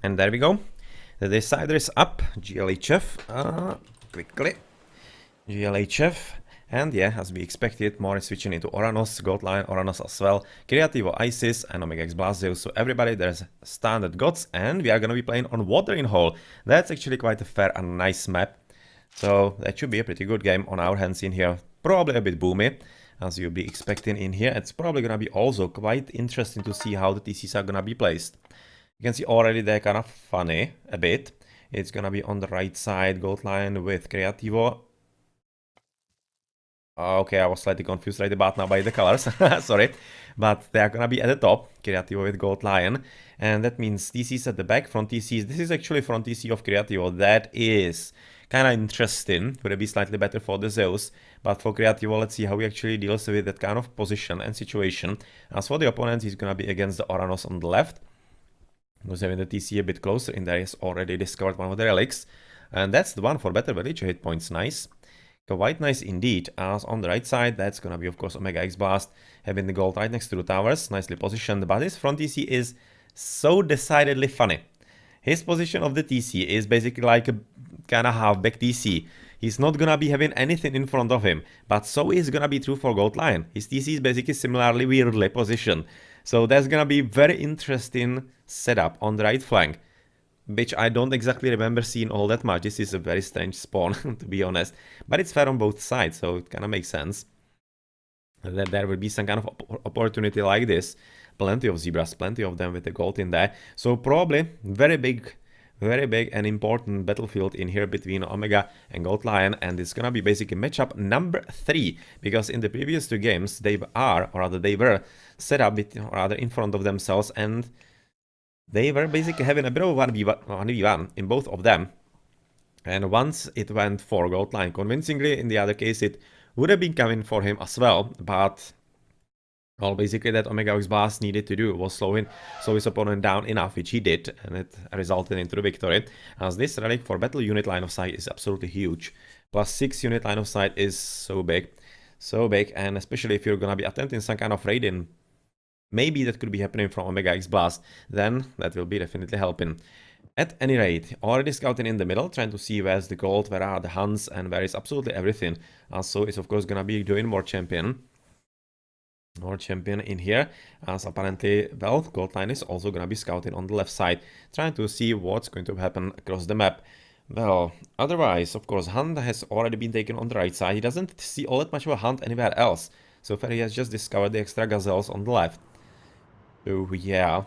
And there we go. The decider is up. GLHF. Quickly. GLHF. And yeah, as we expected, more is switching into Oranos, Gold Lion, Oranos as well, Creativo, Isis, and Omega X Blazeus. So everybody, there's standard gods, and we are gonna be playing on Watering Hole. That's actually quite a fair and nice map. So that should be a pretty good game on our hands in here. Probably a bit boomy, as you'll be expecting in here. It's probably gonna be also quite interesting to see how the TCs are gonna be placed. You can see already they're kind of funny a bit. It's gonna be on the right side, Gold Lion with Creativo. Okay, I was slightly confused right about now by the colors, sorry. But they are gonna be at the top, Creativo with Gold Lion. And that means TCs at the back, front TCs. This is actually front TC of Creativo. That is kind of interesting. Would it be slightly better for the Zeus? But for Creativo, let's see how he actually deals with that kind of position and situation. As for the opponents, he's gonna be against the Oranos on the left. Who's having the TC a bit closer in there. He's already discovered one of the relics. And that's the one for better villager hit points. Nice. Quite nice indeed, as on the right side, that's gonna be of course Omega X Blast, having the gold right next to the towers, nicely positioned, but his front TC is so decidedly funny. His position of the TC is basically like a kinda halfback TC. He's not gonna be having anything in front of him, but so is gonna be true for Gold Lion. His TC is basically similarly weirdly positioned. So that's gonna be very interesting setup on the right flank, which I don't exactly remember seeing all that much. This is a very strange spawn, to be honest. But it's fair on both sides, so it kind of makes sense that there will be some kind of opportunity like this. Plenty of zebras, plenty of them with the gold in there. So probably very big and important battlefield in here between Omega and Gold Lion. And it's gonna be basically matchup number 3. Because in the previous 2 games, they were set up rather in front of themselves, and they were basically having a bit of 1v1 in both of them. And once it went for Gold Lion convincingly, in the other case it would have been coming for him as well, but all basically that Omega X Blast needed to do was slow his opponent down enough, which he did, and it resulted into the victory. As this relic for battle unit line of sight is absolutely huge. +6 unit line of sight is so big, and especially if you're gonna be attempting some kind of raiding, maybe that could be happening from Omega X Blast, then that will be definitely helping. At any rate, already scouting in the middle, trying to see where's the gold, where are the hunts, and where is absolutely everything. Also, it's of course gonna be doing more champion in here, as apparently, well, Gold Line is also gonna be scouting on the left side, trying to see what's going to happen across the map. Well, otherwise, of course, hunt has already been taken on the right side. He doesn't see all that much of a hunt anywhere else. So far, he has just discovered the extra gazelles on the left. So yeah,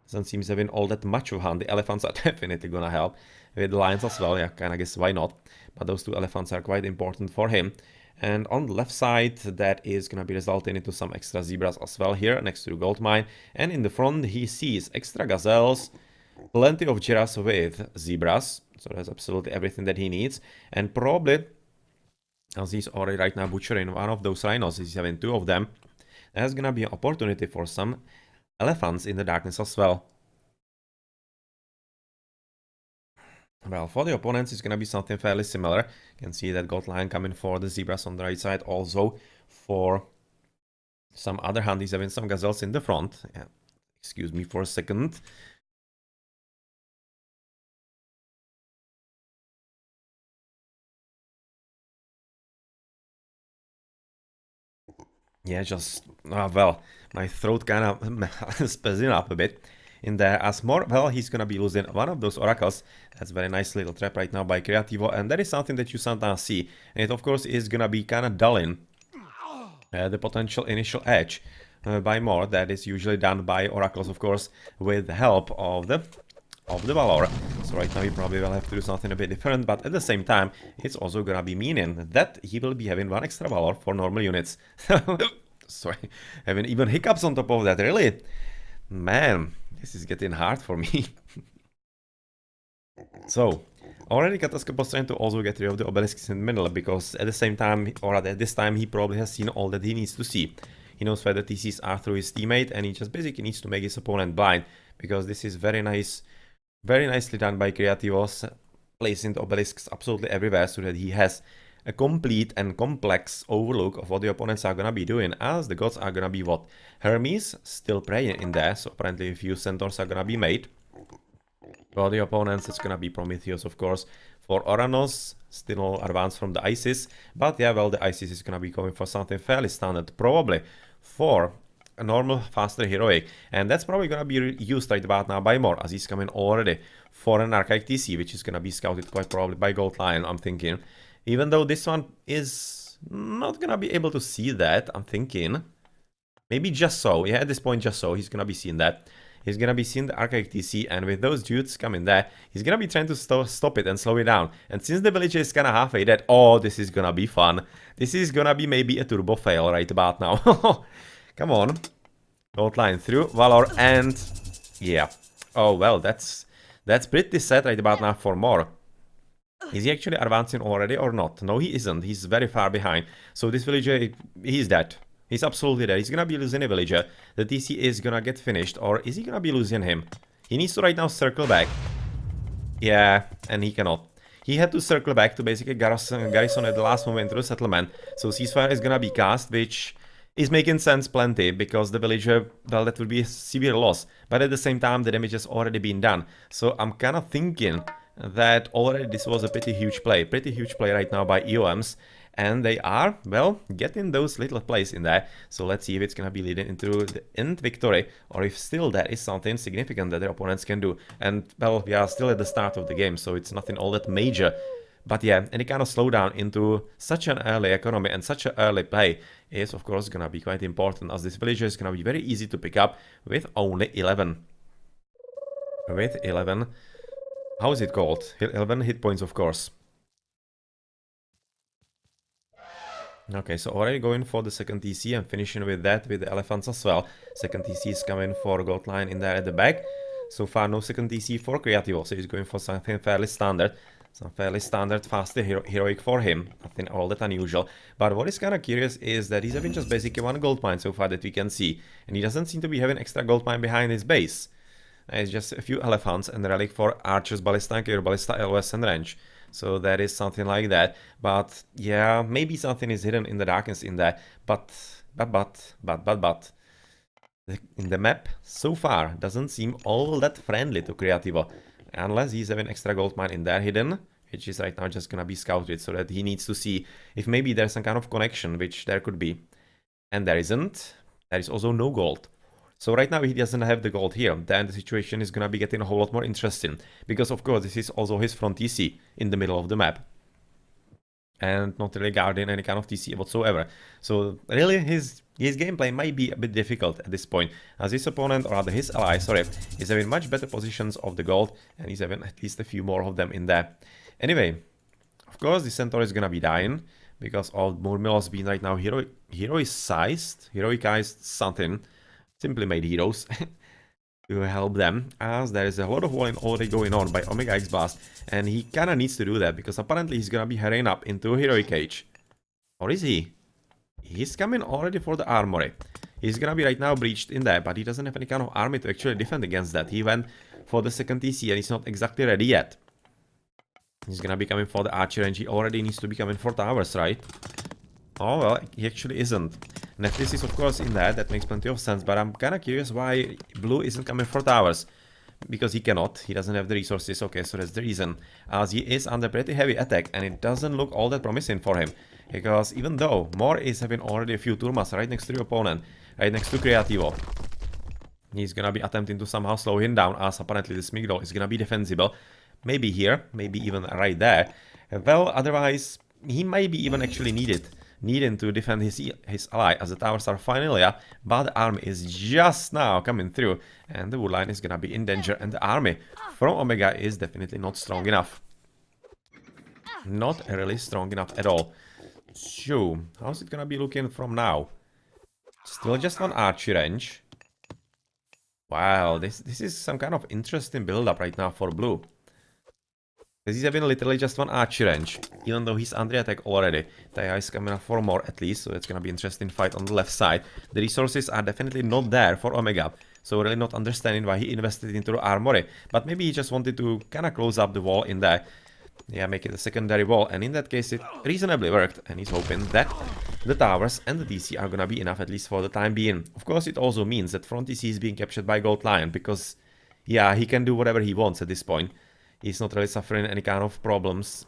doesn't seem to have been all that much of hunt. The elephants are definitely gonna help. With the lions as well, yeah, kinda guess why not. But those 2 elephants are quite important for him. And on the left side, that is gonna be resulting into some extra zebras as well here, next to the gold mine. And in the front, he sees extra gazelles, plenty of giraffes with zebras. So that's absolutely everything that he needs. And probably, as he's already right now butchering one of those rhinos, he's having 2 of them, there's gonna be an opportunity for some elephants in the darkness as well. Well, for the opponents, it's gonna be something fairly similar. You can see that Gold Lion coming for the zebras on the right side. Also, for some other hand, he's having some gazelles in the front. Yeah. Excuse me for a second. Yeah, just, well, my throat kind of spazzing up a bit in there. As more, well, he's gonna be losing one of those oracles. That's a very nice little trap right now by Creativo, and that is something that you sometimes see. And it, of course, is gonna be kind of dulling the potential initial edge by more. That is usually done by oracles, of course, with the help of the Valor. So right now he probably will have to do something a bit different, but at the same time, it's also gonna be meaning that he will be having 1 extra Valor for normal units. Sorry, having even hiccups on top of that, really? Man, this is getting hard for me. So, already Kataskop was trying to also get rid of the obelisks in the middle, because at the same time, or at this time, he probably has seen all that he needs to see. He knows where the TCs are through his teammate, and he just basically needs to make his opponent blind, because this is very nicely done by Creativos, placing the obelisks absolutely everywhere so that he has a complete and complex overlook of what the opponents are gonna be doing, as the gods are gonna be what? Hermes, still praying in there, so apparently a few centaurs are gonna be made. For the opponents, it's gonna be Prometheus, of course. For Oranos, still no advance from the ISIS. But yeah, well, the ISIS is gonna be going for something fairly standard, probably for a normal, faster heroic. And that's probably gonna be used right about now by More, as he's coming already for an Archaic TC, which is gonna be scouted quite probably by Gold Lion, I'm thinking. Even though this one is not gonna be able to see that, I'm thinking. Maybe just so, yeah, at this point just so, he's gonna be seeing that. He's gonna be seeing the Archaic TC, and with those dudes coming there, he's gonna be trying to stop it and slow it down. And since the villager is kinda halfway dead, oh, this is gonna be fun. This is gonna be maybe a turbo fail right about now. Come on. Gold line through, Valor, and yeah. Oh, well, that's pretty set right about now for More. Is he actually advancing already or not? No, he isn't. He's very far behind. So this villager, he's dead. He's absolutely dead. He's gonna be losing a villager. The TC is gonna get finished, or is he gonna be losing him? He needs to right now circle back. Yeah, and he cannot. He had to circle back to basically garrison at the last moment into the settlement. So ceasefire is gonna be cast, which is making sense plenty, because the villager, well, that would be a severe loss. But at the same time, the damage has already been done. So I'm kind of thinking that already this was a pretty huge play right now by EoMs. And they are, well, getting those little plays in there. So let's see if it's gonna be leading into the end victory, or if still there is something significant that their opponents can do. And, well, we are still at the start of the game, so it's nothing all that major. But yeah, any kind of slowdown into such an early economy and such an early play is, of course, gonna be quite important, as this villager is gonna be very easy to pick up with only 11. With 11. How is it called? 11 hit points, of course. Okay, so already going for the second TC and finishing with that with the elephants as well. Second TC is coming for Gold Line in there at the back. So far no second TC for Creativo, so he's going for something fairly standard. Some fairly standard, faster heroic for him. Nothing all that unusual. But what is kind of curious is that he's having just basically one gold mine so far that we can see. And he doesn't seem to be having extra gold mine behind his base. It's just a few elephants and a relic for Archers, Ballista, and Ballista, LOS, and Range. So that is something like that. But yeah, maybe something is hidden in the darkness in there. But. In the map, so far, doesn't seem all that friendly to Creativo. Unless he's having extra gold mine in there hidden, which is right now just gonna be scouted, so that he needs to see if maybe there's some kind of connection, which there could be. And there isn't. There is also no gold. So right now he doesn't have the gold here, then the situation is gonna be getting a whole lot more interesting. Because of course this is also his front TC in the middle of the map. And not really guarding any kind of TC whatsoever. So really his gameplay might be a bit difficult at this point, as his opponent, or rather his ally, sorry, is having much better positions of the gold, and he's having at least a few more of them in there. Anyway, of course the Centaur is gonna be dying, because all Murmilos being right now heroicized something, simply made heroes to help them, as there is a lot of walling already going on by Omega X Blast, and he kinda needs to do that, because apparently he's gonna be hurrying up into Heroic Age. Or is he? He's coming already for the armory. He's gonna be right now breached in there, but he doesn't have any kind of army to actually defend against that. He went for the second TC and he's not exactly ready yet. He's gonna be coming for the archer, and he already needs to be coming for towers, right? Oh, well, he actually isn't. Nephthys is of course in there, that makes plenty of sense, but I'm kinda curious why Blue isn't coming for towers. Because he cannot, he doesn't have the resources. Okay, so that's the reason. As he is under pretty heavy attack, and it doesn't look all that promising for him. Because even though More is having already a few turmas right next to your opponent, right next to Creativo, he's gonna be attempting to somehow slow him down, as apparently this Migdol is gonna be defensible. Maybe here, maybe even right there. Well, otherwise, he might be even actually needing to defend his ally, as the towers are finally up, but the army is just now coming through, and the woodline is gonna be in danger, and the army from Omega is definitely not strong enough. Not really strong enough at all. So, how's it gonna be looking from now? Still just one archer range. Wow, this is some kind of interesting build-up right now for Blue. He's having literally just one archer range, even though he's under attack already. Taya is coming up for more at least, so it's gonna be an interesting fight on the left side. The resources are definitely not there for Omega, so really not understanding why he invested into the armory. But maybe he just wanted to kinda close up the wall in there. Yeah, make it a secondary wall, and in that case it reasonably worked, and he's hoping that the towers and the TC are gonna be enough, at least for the time being. Of course, it also means that front TC is being captured by Gold Lion, because yeah, he can do whatever he wants at this point. He's not really suffering any kind of problems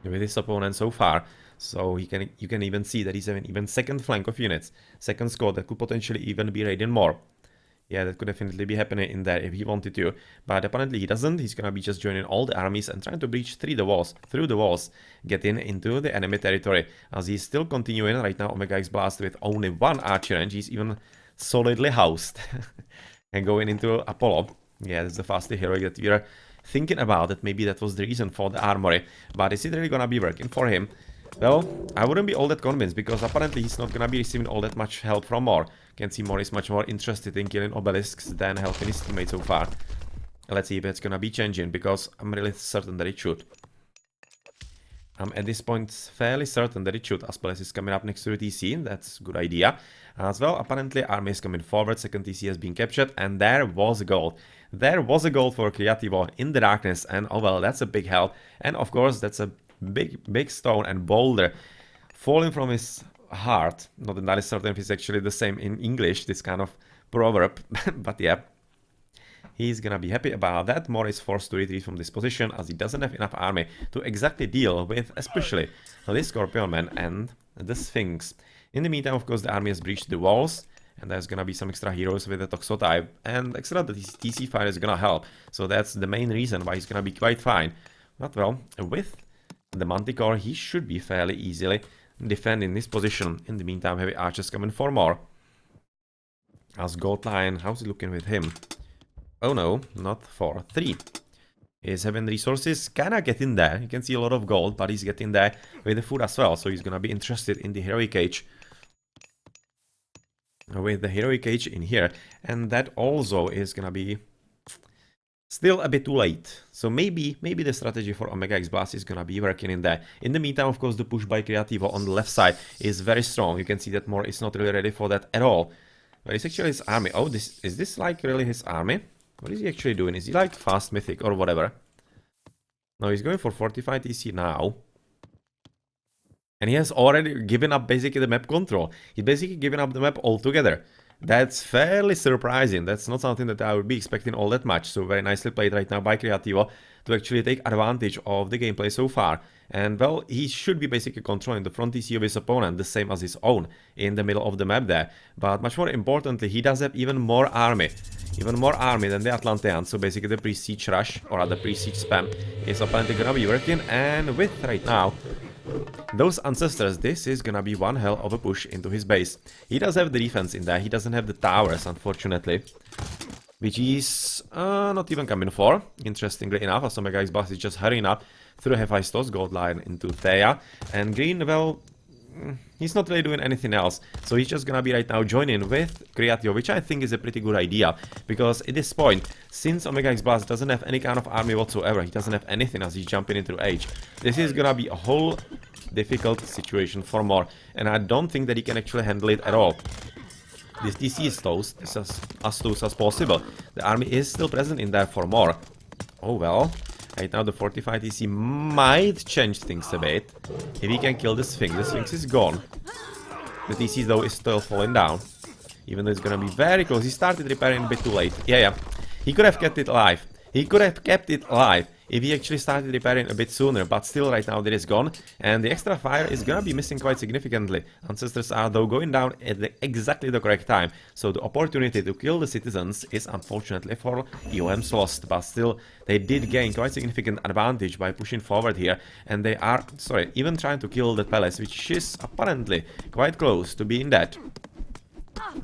with his opponent so far. So you can even see that he's having even second flank of units, second squad that could potentially even be raiding more. Yeah, that could definitely be happening in there if he wanted to. But apparently he doesn't. He's gonna be just joining all the armies and trying to breach through the walls, getting into the enemy territory. As he's still continuing right now, Omega X Blast with only one archer range. He's even solidly housed. And going into Apollo. Yeah, that's the fastest heroic that we are thinking about. That maybe that was the reason for the armory. But is it really gonna be working for him? Well, I wouldn't be all that convinced, because apparently he's not gonna be receiving all that much help from Mor. Can see Mor is much more interested in killing obelisks than helping his teammates so far. Let's see if it's gonna be changing, because I'm really certain that it should. I'm at this point fairly certain that it should. Aspeles is coming up next to the TC, that's a good idea. As well, apparently army is coming forward, second TC has been captured, and there was a goal. There was a goal for Creativo in the darkness, and oh well, that's a big help. And of course, that's a big stone and boulder falling from his heart. Not entirely certain if it's actually the same in English, this kind of proverb, but yeah. He's gonna be happy about that. Mor is forced to retreat from this position as he doesn't have enough army to exactly deal with, especially this Scorpion Man and the Sphinx. In the meantime, of course, the army has breached the walls, and there's gonna be some extra heroes with the Toxo type, and extra the TC fire is gonna help. So that's the main reason why he's gonna be quite fine. But well, with the Manticore, he should be fairly easily defending this position. In the meantime, heavy archers coming for more. As Gold Lion, how's it looking with him? Oh no, not for 3. He's having resources, kinda getting there. You can see a lot of gold, but he's getting there with the food as well. So he's gonna be interested in the heroic age. With the heroic age in here. And that also is gonna be still a bit too late. So maybe the strategy for Omega X Blast is gonna be working in there. In the meantime, of course, the push by Creativo on the left side is very strong. You can see that Mor is not really ready for that at all. But it's actually his army. Oh, is this like really his army? What is he actually doing? Is he like fast mythic or whatever? No, he's going for 45 TC now. And he has already given up basically the map control. He's basically given up the map altogether. That's fairly surprising. That's not something that I would be expecting all that much. So very nicely played right now by Creativo to actually take advantage of the gameplay so far. And well, he should be basically controlling the front TC of his opponent, the same as his own, in the middle of the map there. But much more importantly, he does have even more army. Even more army than the Atlanteans. So basically the pre-siege rush, or the pre-siege spam, is apparently gonna be working. And with right now those ancestors, this is gonna be one hell of a push into his base. He does have the defense in there, he doesn't have the towers, unfortunately. Which is not even coming for, interestingly enough, as Omega X Blast is just hurrying up through Hephaestus, Gold Lion into Thea. And Green, well, he's not really doing anything else. So he's just gonna be right now joining with Creatio, which I think is a pretty good idea. Because at this point, since Omega X Blast doesn't have any kind of army whatsoever, he doesn't have anything as he's jumping into age, this is gonna be a whole difficult situation for Mor. And I don't think that he can actually handle it at all. This DC is toast, it's as toast as possible. The army is still present in there for Mor. Oh well. Right now the 45 TC might change things a bit. If he can kill the Sphinx is gone. The TC though is still falling down. Even though it's gonna be very close. He started repairing a bit too late. Yeah. He could have kept it alive. He could have kept it alive if he actually started repairing a bit sooner, but still right now it is gone. And the extra fire is gonna be missing quite significantly. Ancestors are though going down at exactly the correct time. So the opportunity to kill the citizens is unfortunately for EoM's lost. But still, they did gain quite significant advantage by pushing forward here. And they are, even trying to kill the palace, which is apparently quite close to being dead.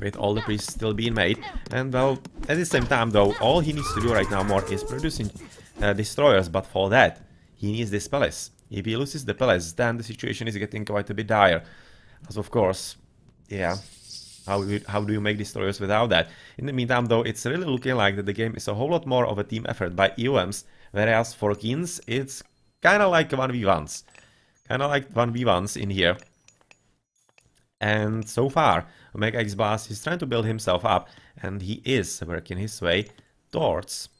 With all the priests still being made. And well, at the same time though, all he needs to do right now more is producing destroyers, but for that he needs this palace. If he loses the palace, then the situation is getting quite a bit dire. As of course, yeah, how do you make destroyers without that? In the meantime though, it's really looking like that the game is a whole lot more of a team effort by EoMs, whereas for KeeNs it's kinda like 1v1s. Kinda like 1v1s in here. And so far, Omega X Blast is trying to build himself up, and he is working his way towards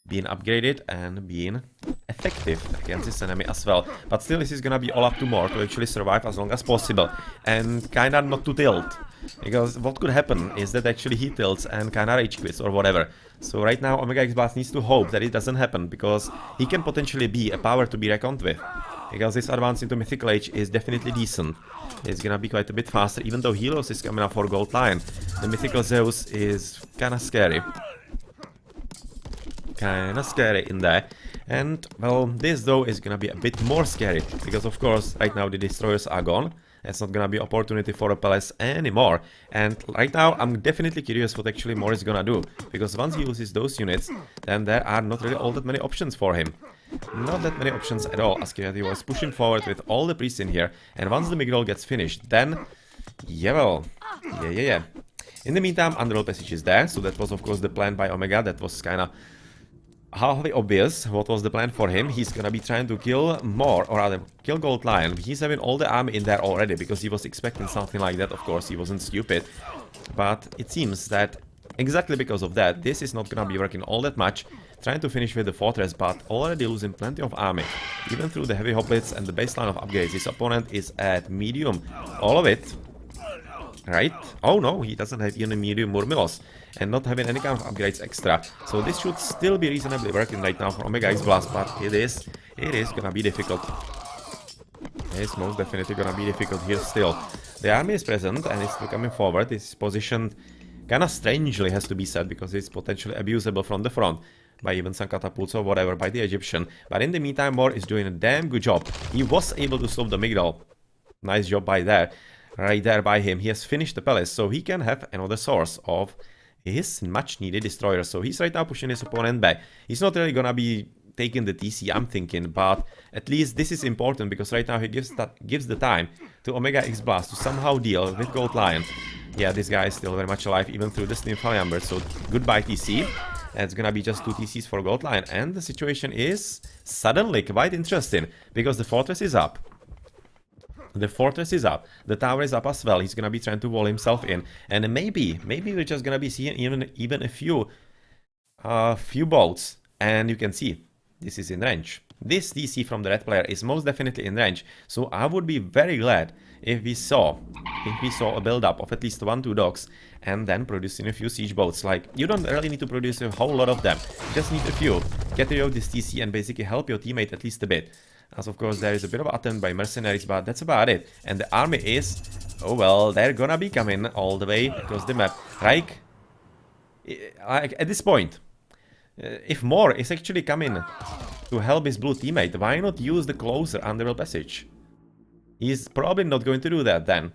being upgraded and being effective against this enemy as well. But still, this is gonna be all up to Mor to actually survive as long as possible, and kinda not to tilt. because what could happen is that actually he tilts and kinda rage quits or whatever. So right now Omega X Blast needs to hope that it doesn't happen, because he can potentially be a power to be reckoned with. Because this advance into Mythical Age is definitely decent. It's gonna be quite a bit faster, even though Helios is coming up for Gold Lion. The Mythical Zeus is kinda scary. Kinda scary in there. And, well, this though is gonna be a bit more scary, because of course, right now the destroyers are gone. It's not gonna be opportunity for a palace anymore. And right now, I'm definitely curious what actually Mor is gonna do, because once he loses those units, then there are not really all that many options for him. Not that many options at all, as Kreativ was pushing forward with all the priests in here, and once the Migdol gets finished, then, yeah, well, yeah. In the meantime, Underworld Passage is there, so that was of course the plan by Omega. That was kinda halfway obvious what was the plan for him. He's gonna be trying to kill Mor, or rather, kill Gold Lion. He's having all the army in there already, because he was expecting something like that, of course, he wasn't stupid. But it seems that exactly because of that, this is not gonna be working all that much. Trying to finish with the fortress, but already losing plenty of army. Even through the heavy hoplits and the baseline of upgrades, his opponent is at medium. All of it. Right? Oh no, he doesn't have even a medium Murmilos. And not having any kind of upgrades extra. So this should still be reasonably working right now for Omega X Blast, but it is gonna be difficult. It's most definitely gonna be difficult here still. The army is present and it's still coming forward. It's positioned kinda strangely, has to be said, because it's potentially abusable from the front by even some catapults or whatever by the Egyptian. But in the meantime, Mor is doing a damn good job. He was able to stop the Migdol. Nice job by there. Right there by him. He has finished the palace, so he can have another source of his much needed destroyer. So he's right now pushing his opponent back. He's not really gonna be taking the TC, I'm thinking, but at least this is important, because right now he gives the time to Omega X Blast to somehow deal with Gold Lion. Yeah, this guy is still very much alive, even through the Snimfal Amber, so goodbye TC. It's gonna be just 2 TCs for Gold Lion, and the situation is suddenly quite interesting, because the fortress is up. The fortress is up, the tower is up as well. He's gonna be trying to wall himself in, and maybe we're just gonna be seeing even a few bolts, and you can see this is in range. This DC from the red player is most definitely in range, so I would be very glad if we saw a build-up of at least 1-2 docks, and then producing a few siege boats. Like, you don't really need to produce a whole lot of them, you just need a few. Get rid of this TC and basically help your teammate at least a bit. As of course there is a bit of attempt by mercenaries, but that's about it. And the army is, oh well, they're gonna be coming all the way across the map. Like at this point, if Mor is actually coming to help his blue teammate, why not use the closer Underworld Passage? He's probably not going to do that then.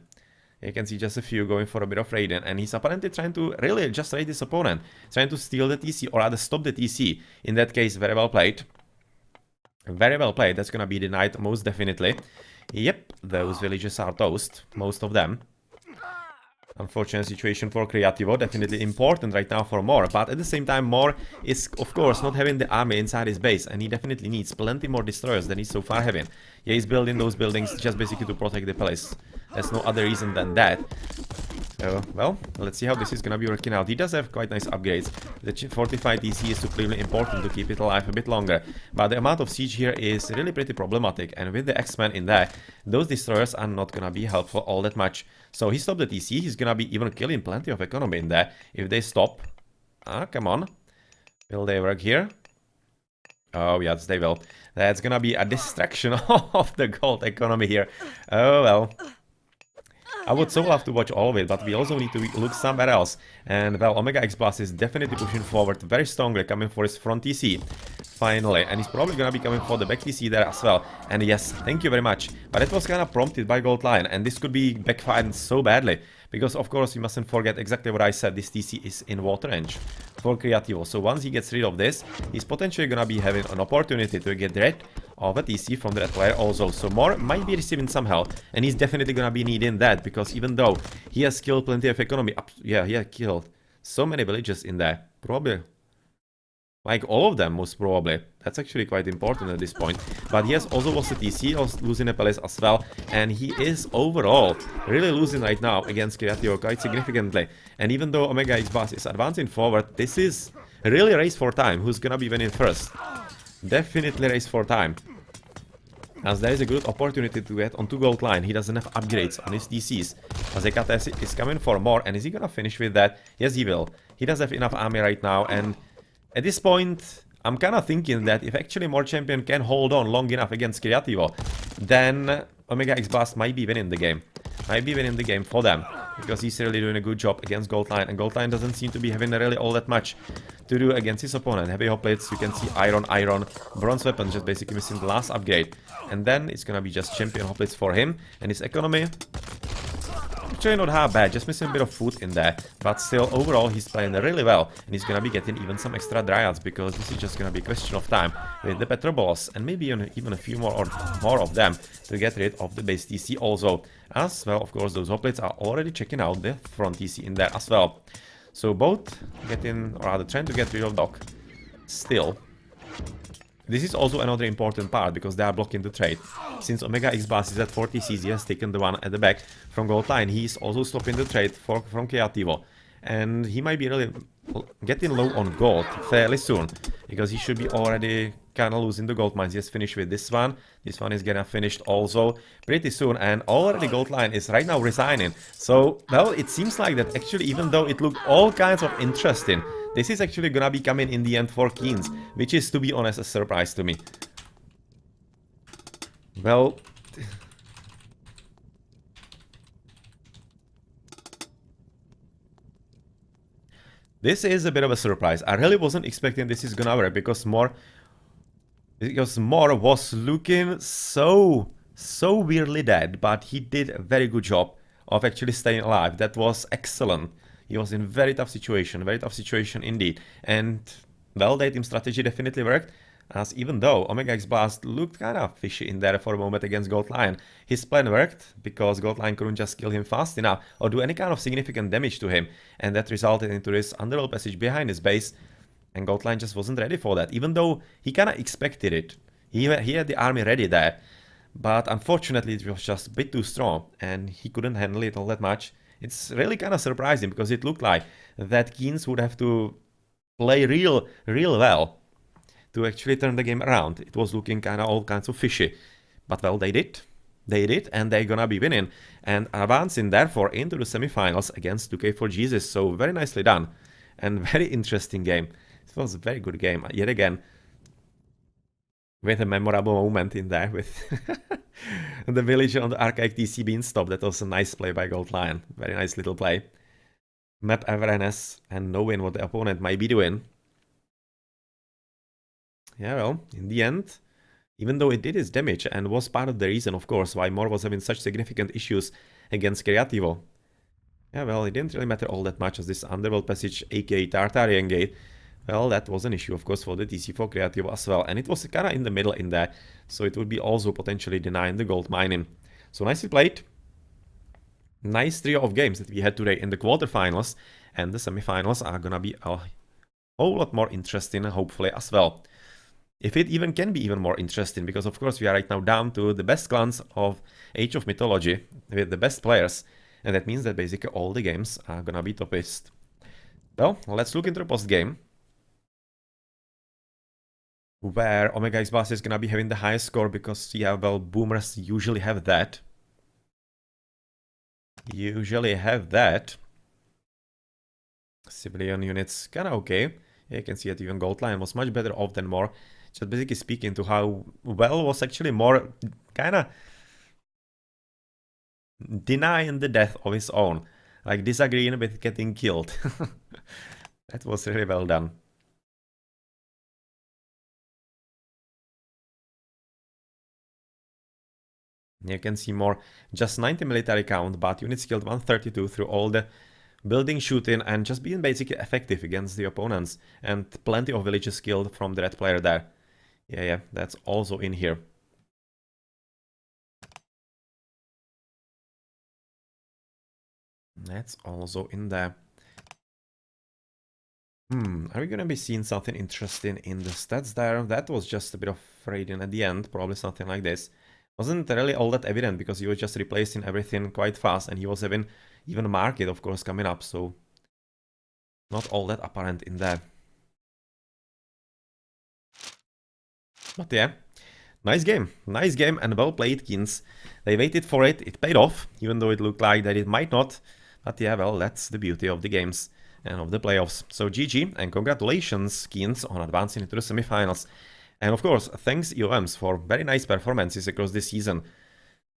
You can see just a few going for a bit of raiding, and he's apparently trying to really just raid his opponent. Trying to steal the TC, or rather stop the TC. In that case, very well played. Very well played. That's gonna be denied most definitely. Yep, those villages are toast, most of them. Unfortunate situation for Kreativo, definitely important right now for Mor, but at the same time Mor is of course not having the army inside his base, and he definitely needs plenty more destroyers than he's so far having. Yeah, he's building those buildings just basically to protect the palace. There's no other reason than that. Well, let's see how this is gonna be working out. He does have quite nice upgrades. The fortified DC is supremely important to keep it alive a bit longer, but the amount of siege here is really pretty problematic, and with the X-Men in there, those destroyers are not gonna be helpful all that much. So he stopped the TC, he's gonna be even killing plenty of economy in there if they stop. Come on. Will they work here? Oh yes, they will. That's gonna be a distraction of the gold economy here. Oh well. I would so love to watch all of it, but we also need to look somewhere else. And well, Omega X Blast is definitely pushing forward very strongly, coming for his front TC. Finally, and he's probably gonna be coming for the back TC there as well. And yes, thank you very much. But it was kind of prompted by Gold Lion, and this could be backfired so badly. Because of course, you mustn't forget exactly what I said, this TC is in water range for Kreativo. So once he gets rid of this, he's potentially gonna be having an opportunity to get rid of a TC from the red player also. So Mor might be receiving some help, and he's definitely gonna be needing that, because even though he has killed plenty of economy, yeah, he has killed so many villages in there, probably like all of them, most probably. That's actually quite important at this point. But he has also lost the TC, losing a palace as well, and he is overall really losing right now against Kreativo quite significantly. And even though Omega X Blast is advancing forward, this is really a race for time. Who's gonna be winning first? Definitely race for time. as there is a good opportunity to get onto gold line. He doesn't have upgrades on his DCs. Azekate is coming for more, and is he gonna finish with that? Yes, he will. He does have enough army right now, and at this point, I'm kind of thinking that if actually More Champion can hold on long enough against Creativo, then Omega X Blast might be winning the game. Might be winning the game for them, because he's really doing a good job against Goldline, and Goldline doesn't seem to be having really all that much to do against his opponent. Heavy hoplites, you can see iron, bronze weapon, just basically missing the last upgrade. And then it's gonna be just champion hoplites for him, and his economy, actually not half bad, just missing a bit of food in there, but still overall he's playing really well, and he's gonna be getting even some extra dryads, because this is just gonna be a question of time with the Petrobolos, and maybe even a few more or more of them to get rid of the base TC also. As well, of course, those hoplites are already checking out the front TC in there as well. So both getting, or rather trying to get rid of Doc. Still, this is also another important part, because they are blocking the trade. Since Omega X Blast is at 40 CZ, he has taken the one at the back from gold line. He is also stopping the trade from Creativo. And he might be really getting low on gold fairly soon, because he should be already kind of losing the gold mines. He has finished with this one. This one is gonna finish also pretty soon, and already gold line is right now resigning. So, well, it seems like that actually, even though it looked all kinds of interesting, this is actually gonna be coming in the end for KeeNs, which is, to be honest, a surprise to me. Well, this is a bit of a surprise. I really wasn't expecting this is gonna work, because More was looking so weirdly dead, but he did a very good job of actually staying alive. That was excellent. He was in very tough situation indeed. And, well, their team strategy definitely worked, as even though Omega X Blast looked kind of fishy in there for a moment against Gold Lion, his plan worked, because Gold Lion couldn't just kill him fast enough or do any kind of significant damage to him, and that resulted into this underworld passage behind his base, and Gold Lion just wasn't ready for that, even though he kind of expected it. He had the army ready there, but unfortunately it was just a bit too strong, and he couldn't handle it all that much. It's really kind of surprising, because it looked like that KeeNs would have to play real well to actually turn the game around. It was looking kind of all kinds of fishy, but well, they did, and they're gonna be winning and advancing therefore into the semifinals against 2K4Jesus. So very nicely done, and very interesting game. It was a very good game yet again, with a memorable moment in there with the village on the archaic TC being stopped. That was a nice play by Gold Lion. Very nice little play. Map awareness and knowing what the opponent might be doing. Yeah, well, in the end, even though it did its damage and was part of the reason, of course, why More was having such significant issues against Creativo. Yeah, well, it didn't really matter all that much, as this Underworld Passage, aka Tartarian Gate, well, that was an issue, of course, for the TC for Creativo as well. And it was kind of in the middle in there, so it would be also potentially denying the gold mining. So nicely played. Nice trio of games that we had today in the quarterfinals, and the semifinals are gonna be a whole lot more interesting, hopefully, as well. If it even can be even more interesting, because of course we are right now down to the best clans of Age of Mythology with the best players, and that means that basically all the games are gonna be topist. Well, let's look into the post game, where Omega X Blast is gonna be having the highest score, because, yeah, well, boomers usually have that. Civilian units kinda okay. Yeah, you can see that even Gold Lion was much better off than More. Just basically speaking to how well was actually More kinda denying the death of his own. Like disagreeing with getting killed. That was really well done. You can see More, just 90 military count, but units killed 132 through all the building shooting and just being basically effective against the opponents, and plenty of villages killed from the red player there. Yeah, that's also in here. That's also in there. Are we gonna be seeing something interesting in the stats there? That was just a bit of raiding at the end, probably something like this. Wasn't really all that evident, because he was just replacing everything quite fast, and he was having even a market, of course, coming up, so not all that apparent in there. But yeah, Nice game and well played, KeeNs. They waited for it, it paid off, even though it looked like that it might not. But yeah, well, that's the beauty of the games and of the playoffs. So GG and congratulations, KeeNs, on advancing into the semifinals. And of course, thanks EoMs for very nice performances across this season.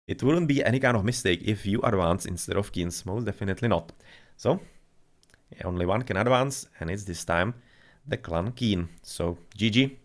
It wouldn't be any kind of mistake if you advance instead of KeeNs, most definitely not. So, only one can advance, and it's this time the clan KeeN. So, GG.